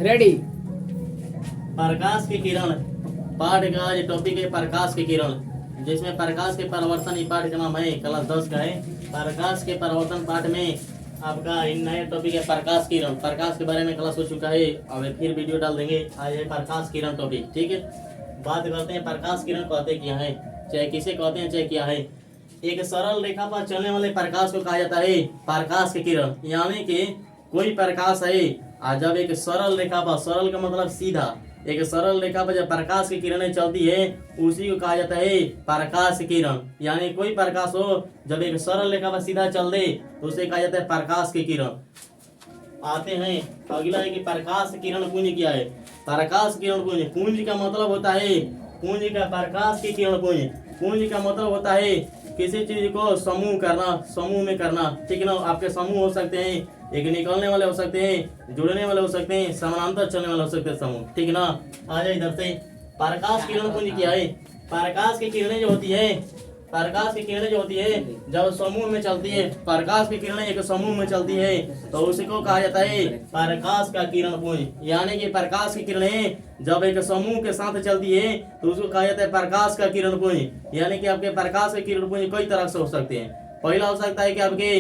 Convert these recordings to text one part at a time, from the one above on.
Ready. प्रकाश की किरण पाठ का जो टॉपिक है प्रकाश की किरण, जिसमें प्रकाश के परिवर्तन ई पाठ का नाम है। क्लास 10 का है। प्रकाश के परिवर्तन पाठ में आपका नया टॉपिक है प्रकाश किरण। प्रकाश के बारे में क्लास हो चुका है, अब फिर वीडियो डाल देंगे। आज है प्रकाश किरण टॉपिक, ठीक है। बात करते हैं प्रकाश किरण कहते क्या है, चाहे किसे कहते हैं चाहे क्या है। एक सरल रेखा पर चलने वाले प्रकाश को कहा जाता है प्रकाश की किरण। यानी कि कोई प्रकाश है, और जब एक सरल रेखा पर, सरल का मतलब सीधा, एक सरल रेखा पर जब प्रकाश की किरणें चलती है उसी को कहा जाता है प्रकाश की किरण। यानी कोई प्रकाश हो जब एक सरल रेखा पर सीधा चल दे तो उसे कहा जाता है प्रकाश की किरण। आते हैं अगला है कि प्रकाश किरण पुंज क्या है। प्रकाश किरण पुंज, पुंज का मतलब होता है, पुंज का प्रकाश की किरण पुंज, पुंज का मतलब होता है किसी चीज को समूह करना, समूह में करना, ठीक है ना। आपके समूह हो सकते हैं, एक निकलने वाले हो सकते हैं, जुड़ने वाले हो सकते हैं, समानांतर चलने वाले हो सकते हैं समूह, ठीक है ना। आ जाए इधर से। प्रकाश किरण पुंज क्या है। प्रकाश की किरणें जो होती है, प्रकाश की किरणें जो होती है जब समूह में चलती है, प्रकाश की किरणें एक समूह में चलती है तो उसी को कहा जाता है प्रकाश का किरण पुंज। यानी कि प्रकाश की किरणें जब एक समूह के साथ चलती है तो उसको कहा जाता है प्रकाश का किरण पुंज। यानी कि आपके प्रकाश के किरण पुंज कई तरह से हो सकते हैं। पहला हो सकता है कि आपके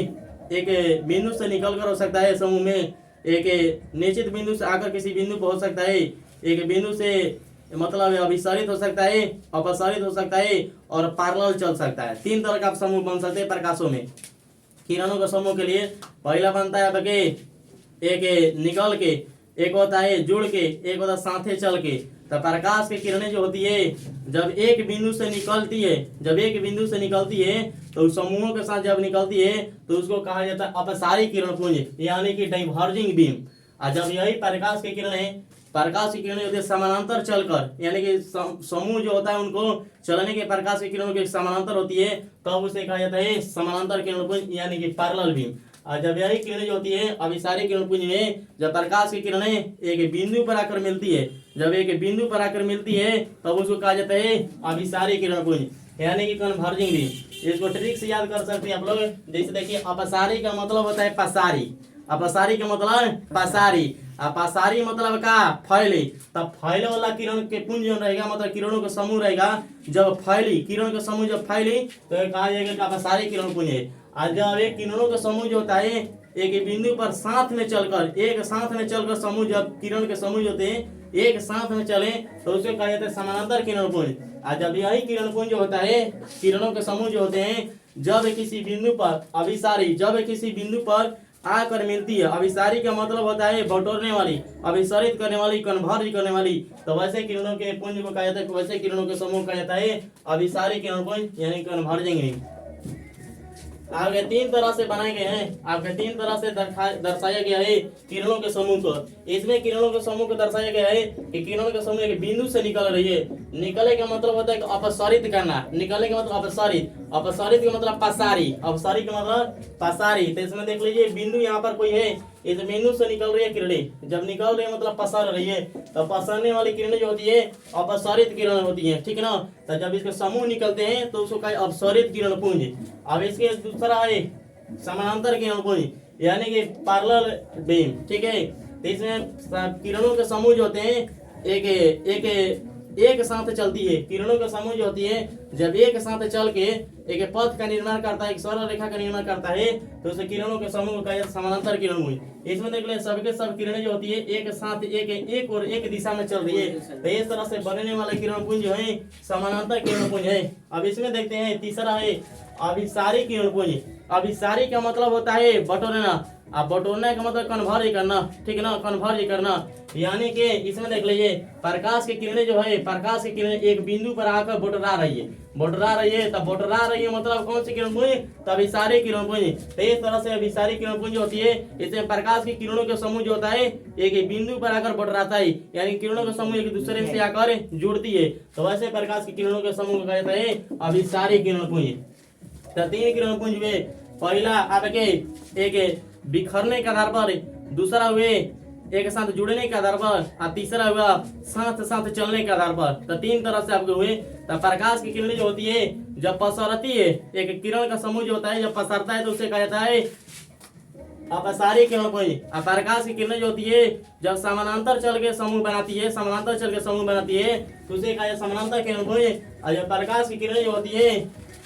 एक बिंदु से निकल कर हो सकता है समूह में, एक निश्चित बिंदु से आकर किसी बिंदु पर हो सकता है, एक बिंदु से मतलब अभिसारित हो सकता है, अपसारित हो सकता है और पैरेलल चल सकता है। तीन तरह का समूह बन सकते हैं प्रकाशों में। किरणों के समूह के लिए पहला बनता है आपके एक निकल के, एक होता है जुड़ के, एक होता है साथे चल के। तो प्रकाश की किरणें जो होती है जब एक बिंदु से निकलती है, जब एक बिंदु से निकलती है तो समूहों के साथ जब निकलती है तो उसको कहा जाता है अपसारी किरण पुंज, यानी कि डाइवर्जिंग बीम। और जब यही प्रकाश की किरणें, प्रकाश की किरणें होती है समानांतर चलकर, यानी कि समूह जो होता है उनको चलने के प्रकाश की किरणों की समानांतर होती है तब उसे कहा जाता है समानांतर किरण पुंज, यानी कि पैरेलल बीम। और जब यही किरणें जो होती है अभिसारी किरण पुंज में जब प्रकाश की किरणें एक बिंदु पर आकर मिलती है, जब एक बिंदु पर आकर मिलती है तब उसको कहा जाता है अभिसारी किरण पुंज, यानी कि कन्वर्जिंग बीम। इसको ट्रिक से याद कर सकते हैं आप लोग। जैसे देखिए अपसारी का मतलब होता है पसारी, अपसारी का मतलब पसारी, अपसारी मतलब का फैले। तब फैले वाला किरण के पुंज जो रहेगा, मतलब किरणों का समूह रहेगा, जब फैली किरण का समूह जब फैली तो कहा जाएगा कि अपसारी किरण पुंज है। और जब एक किरणों का समूह जो होता है एक बिंदु पर साथ में चलकर, एक साथ में चलकर समूह, जब किरण के समूह होते हैं एक साथ में चले तो उसे कहा जाता है समानांतर किरण पुंज। और जब यही किरण पुंज जो होता है, किरणों के समूह जो होते हैं जब किसी बिंदु पर अभिसारी, जब किसी बिंदु पर आकर मिलती है, अभिसारी का मतलब होता है बटोरने वाली, अभिसारित करने वाली, कन्वर्ज करने वाली, तो वैसे किरणों के पुंज को कहा जाता है, वैसे किरणों के समूह कहा जाता है अभिसारी किरण पुंज, यानी कन्वर्जिंग। आपके तीन तरह से बनाए गए हैं, आपके तीन तरह से दर्शाया गया है किरणों के समूह को। इसमें किरणों के समूह को दर्शाया गया है कि किरणों के समूह एक बिंदु से निकल रही है। निकले का मतलब होता है कि अपसारित करना, निकले का मतलब अपसारित, अपसारित का मतलब पसारी, अपसारी का मतलब पसारी। तो इसमें देख लीजिए बिंदु यहाँ पर कोई है, इस बिंदु से निकल रही है किरणें, जब निकल रही है मतलब पसर रही है, तो पसरने वाली किरणें जो होती है अपसारित किरण होती है, ठीक है ना। तो जब इसके समूह निकलते हैं तो उसको कहा अपसारित किरण पुंज। अब इसके दूसरा है समानांतर किरण पुंज, यानी कि पैरेलल बीम, ठीक है। तो इसमें किरणों के समूह जो होते हैं एक साथ चलती है, किरणों का समूह जो होती है जब एक साथ चल के एक पथ का निर्माण करता है, एक सरल रेखा का निर्माण करता है तो उसे किरणों के समूह को कहा जाता है समानांतर किरण पुंज। इसमें देख ले सबके सब किरणें जो होती है एक साथ एक और एक दिशा में चल रही है, तो इस तरह से बनने वाले किरण पुंज जो है समानांतर किरण पुंज है। अब इसमें देखते हैं तीसरा है अभिसारी किरण पुंज। अभिसारी का मतलब होता है बटोरना, अब बटोरने का मतलब कन्वर्ज करना, ठीक है ना, कन्वर्ज करना। यानी कि इसमें देख लीजिए प्रकाश की किरणें जो है, प्रकाश की किरणें एक बिंदु पर आकर बटोरा रही है, बटोरा रही है, तब बटोरा रही है मतलब कौन सी किरण पुंज, तब अभिसारी किरण पुंज। तो इस तरह से अभिसारी किरण पुंज होती है। इसमें प्रकाश की किरणों के समूह जो होता है एक बिंदु पर आकर बटोराता है, यानी किरणों के समूह एक दूसरे से आकर जुड़ती है, तो वैसे प्रकाश की किरणों के समूह को कहा जाता है अभिसारी किरण पुंज। तो तीन किरण पुंज हुए, पहला आपके एक बिखरने के आधार पर, दूसरा हुए एक साथ जुड़ने के आधार पर, और तीसरा हुआ साथ साथ चलने के आधार पर। तो तीन तरह से आपके हुए। तो प्रकाश की किरणें जो होती है जब पसरती है, एक किरण का समूह जो होता है जब पसरता है तो उसे कहा जाता है अपसारी किरण पुंज। अब प्रकाश की किरणें जो होती है जब समानांतर चल के समूह बनाती है, समानांतर चल के समूह बनाती है तो उसे कहा जाता है समानांतर किरण पुंज। और जब प्रकाश की किरणें जो होती है,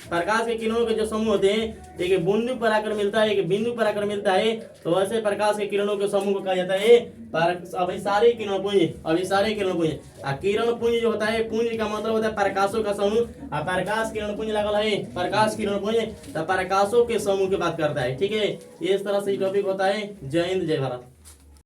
प्रकाश के किरणों के जो समूह होते हैं, एक बिंदु पर आकर मिलता है, एक बिंदु पर आकर मिलता है, तो वैसे प्रकाश के किरणों के समूह को कहा जाता है अभिसारी किरण पुंज। अभिसारी किरण पुंज। किरण पुंज जो होता है, पुंज का मतलब होता है प्रकाशों का समूह। और प्रकाश किरण पुंज लगल है, प्रकाश किरण पुंज तो प्रकाशों के समूह की बात करता है। ठीक है, इस तरह से टॉपिक होता है। जय हिंद, जय भारत।